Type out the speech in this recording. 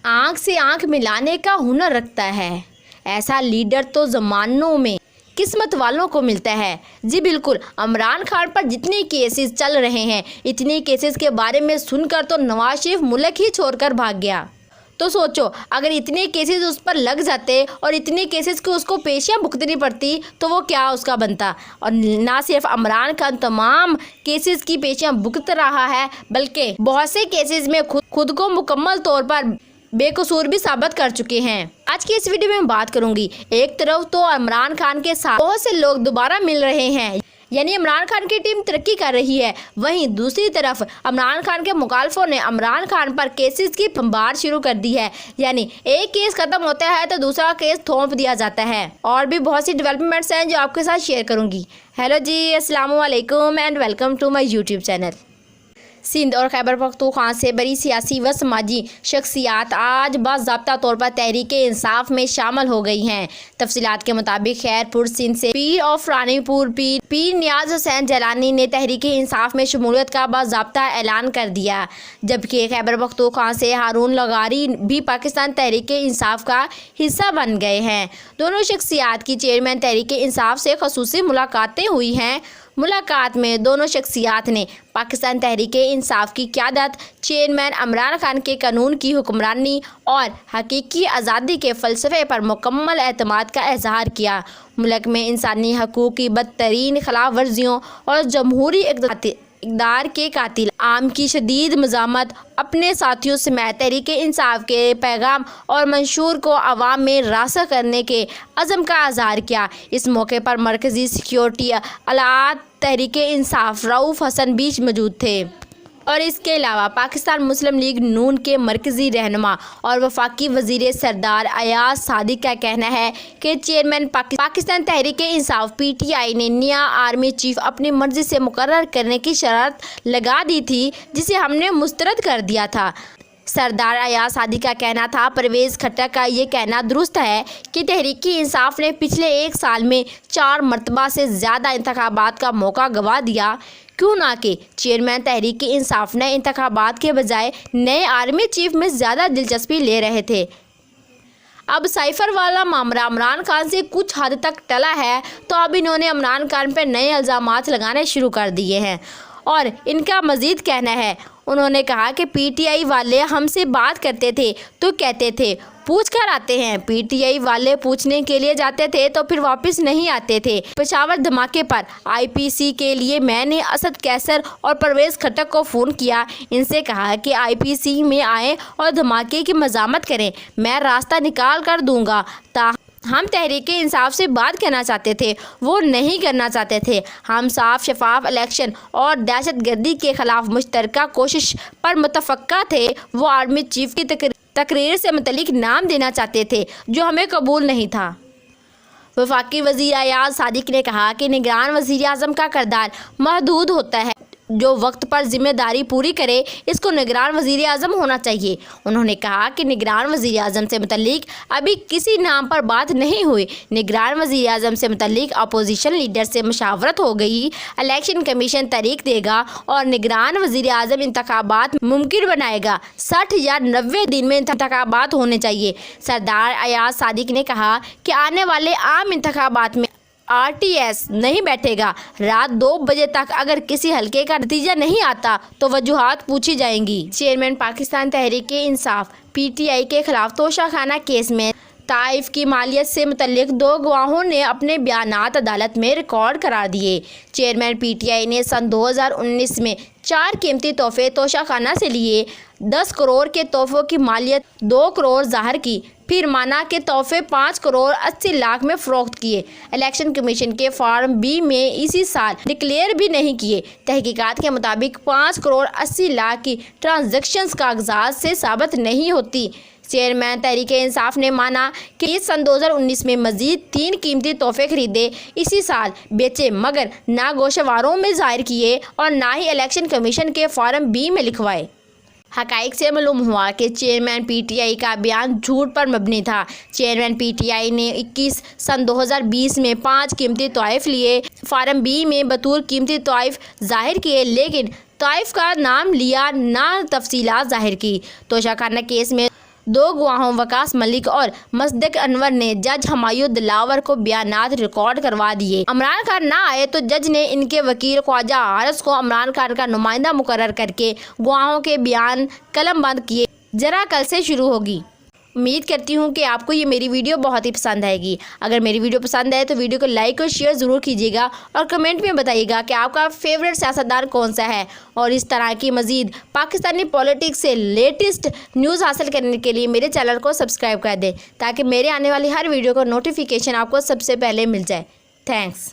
آنکھ سے آنکھ ملانے کا ہنر رکھتا ہے۔ ایسا لیڈر تو زمانوں میں قسمت والوں کو ملتا ہے۔ جی بالکل، عمران خان پر جتنے کیسز چل رہے ہیں، اتنے کیسز کے بارے میں سن کر تو نواز شریف ملک ہی چھوڑ کر بھاگ گیا۔ تو سوچو، اگر اتنے کیسز اس پر لگ جاتے اور اتنے کیسز کو اس کو پیشیاں بھگتنی پڑتی تو وہ کیا اس کا بنتا۔ اور نہ صرف عمران خان تمام کیسز کی پیشیاں بھگت رہا ہے، بلکہ بہت سے کیسز میں خود کو مکمل طور پر بے قصور بھی ثابت کر چکے ہیں۔ آج کی اس ویڈیو میں بات کروں گی، ایک طرف تو عمران خان کے ساتھ بہت سے لوگ دوبارہ مل رہے ہیں، یعنی عمران خان کی ٹیم ترقی کر رہی ہے، وہیں دوسری طرف عمران خان کے مخالفوں نے عمران خان پر کیسز کی بمبار شروع کر دی ہے، یعنی ایک کیس ختم ہوتا ہے تو دوسرا کیس تھوپ دیا جاتا ہے۔ اور بھی بہت سی ڈیولپمنٹس ہیں جو آپ کے ساتھ شیئر کروں گی۔ ہیلو جی، السلام علیکم and welcome to my YouTube channel. Sindh اور خیبر پختونخوا سے بڑی سیاسی و سماجی شخصیات آج باضابطہ طور پر تحریک انصاف میں شامل ہو گئی ہیں۔ تفصیلات کے مطابق خیر پور سندھ سے پیر آف رانی پور پیر نیاز حسین جیلانی نے تحریک انصاف میں شمولیت کا باضابطہ اعلان کر دیا، جبکہ خیبر پختونخوا سے ہارون لغاری بھی پاکستان تحریک انصاف کا حصہ بن گئے ہیں۔ دونوں شخصیات کی چیئرمین تحریک انصاف سے خصوصی ملاقاتیں ہوئی ہیں۔ ملاقات میں دونوں شخصیات نے پاکستان تحریک انصاف کی قیادت، چیئرمین عمران خان کے قانون کی حکمرانی اور حقیقی آزادی کے فلسفے پر مکمل اعتماد کا اظہار کیا۔ ملک میں انسانی حقوق کی بدترین خلاف ورزیوں اور جمہوری اقدار کے قاتل عام کی شدید مذمت اپنے ساتھیوں سمیت تحریک انصاف کے پیغام اور منشور کو عوام میں راسخ کرنے کے عزم کا اظہار کیا۔ اس موقع پر مرکزی سیکیورٹی اعلیٰ تحریک انصاف رؤوف حسن بھی موجود تھے، اور اس کے علاوہ پاکستان مسلم لیگ نون کے مرکزی رہنما اور وفاقی وزیر سردار ایاز صادق کا کہنا ہے کہ chairman Pakistan Tehreek Insaf P T I نے نیا آرمی چیف اپنی مرضی سے مقرر کرنے کی شرط لگا دی تھی، جسے ہم نے مسترد کر دیا تھا۔ سردار ایاز صادق کا کہنا تھا، پرویز خٹک کا یہ کہنا درست ہے کہ تحریک انصاف نے پچھلے ایک سال میں 4 مرتبہ سے زیادہ انتخابات کا موقع گنوا دیا، کیوں نہ کہ چیئرمین تحریک انصاف نے انتخابات کے بجائے نئے آرمی چیف میں زیادہ دلچسپی لے رہے تھے۔ اب سائفر والا معاملہ عمران خان سے کچھ حد تک ٹلا ہے تو اب انہوں نے عمران خان پر نئے الزامات لگانے شروع کر دیے ہیں، اور ان کا مزید کہنا ہے، انہوں نے کہا کہ پی ٹی آئی والے ہم سے بات کرتے تھے تو کہتے تھے پوچھ کر آتے ہیں، پی ٹی آئی والے پوچھنے کے لیے جاتے تھے تو پھر واپس نہیں آتے تھے۔ پشاور دھماکے پر آئی پی سی کے لیے میں نے اسد قیصر اور پرویز خٹک کو فون کیا، ان سے کہا کہ آئی پی سی میں آئیں اور دھماکے کی مذمت کریں، میں راستہ نکال کر دوں گا۔ ہم تحریک انصاف سے بات کرنا چاہتے تھے، وہ نہیں کرنا چاہتے تھے۔ ہم صاف شفاف الیکشن اور دہشت گردی کے خلاف مشترکہ کوشش پر متفقہ تھے۔ وہ آرمی چیف کی تقریر سے متعلق نام دینا چاہتے تھے جو ہمیں قبول نہیں تھا۔ وفاقی وزیر ایاز صادق نے کہا کہ نگران وزیر اعظم کا کردار محدود ہوتا ہے، جو وقت پر ذمہ داری پوری کرے اس کو نگران وزیر اعظم ہونا چاہیے۔ انہوں نے کہا کہ نگران وزیر اعظم سے متعلق ابھی کسی نام پر بات نہیں ہوئی، نگران وزیر اعظم سے متعلق اپوزیشن لیڈر سے مشاورت ہو گئی، الیکشن کمیشن طریق دے گا اور نگران وزیر اعظم انتخابات ممکن بنائے گا۔ 60 یا 90 دن میں انتخابات ہونے چاہیے۔ سردار ایاز صادق نے کہا کہ آنے والے عام انتخابات میں آر ٹی ایس نہیں بیٹھے گا، رات 2 بجے تک اگر کسی حلقے کا نتیجہ نہیں آتا تو وجوہات پوچھی جائیں گی۔ Chairman Pakistan Tehreek Insaf P T I کے خلاف توشہ خانہ کیس میں طائف کی مالیت سے متعلق 2 گواہوں نے اپنے بیانات عدالت میں ریکارڈ قرار دیے۔ چیئرمین پی ٹی آئی نے سن 2019 میں 4 قیمتی تحفے توشہ خانہ سے لیے، 10 کروڑ کے تحفوں کی مالیت 2 کروڑ ظاہر کی، پھر مانا کے تحفے 5 کروڑ 80 لاکھ میں فروخت کیے، الیکشن کمیشن کے فارم بی میں اسی سال ڈکلیئر بھی نہیں کیے۔ تحقیقات کے مطابق 5 کروڑ 80 لاکھ کی ٹرانزیکشنز کاغذات سے ثابت نہیں ہوتی۔ چیئرمین تحریک انصاف نے مانا کہ سن 2019 میں مزید 3 قیمتی تحفے خریدے، اسی سال بیچے، مگر نہ گوشواروں میں ظاہر کیے اور نہ ہی الیکشن کمیشن کے فارم بی میں لکھوائے۔ حقائق سے معلوم ہوا کہ چیئرمین پی ٹی آئی کا بیان جھوٹ پر مبنی تھا۔ چیئرمین پی ٹی آئی نے 21 سن 2020 میں 5 قیمتی تحائف لیے، فارم بی میں بطور قیمتی تحائف ظاہر کیے، لیکن تحائف کا نام لیا، نہ تفصیلات ظاہر کی۔ توشہ خانہ کیس میں دو گواہوں وقاص ملک اور مصدق انور نے جج ہمایوں دلاور کو بیانات ریکارڈ کروا دیے۔ عمران خان نہ آئے تو جج نے ان کے وکیل خواجہ حارث کو عمران خان کا نمائندہ مقرر کر کے گواہوں کے بیان قلم بند کیے۔ ذرا کل سے شروع ہوگی۔ امید کرتی ہوں کہ آپ کو یہ میری ویڈیو بہت ہی پسند آئے گی۔ اگر میری ویڈیو پسند آئے تو ویڈیو کو لائک اور شیئر ضرور کیجیے گا اور کمنٹ میں بتائیے گا کہ آپ کا فیوریٹ سیاستدان کون سا ہے، اور اس طرح کی مزید پاکستانی پولیٹکس سے لیٹسٹ نیوز حاصل کرنے کے لیے میرے چینل کو سبسکرائب کر دیں تاکہ میرے آنے والی ہر ویڈیو کو نوٹیفیکیشن آپ کو سب سے پہلے مل جائے۔ تھینکس۔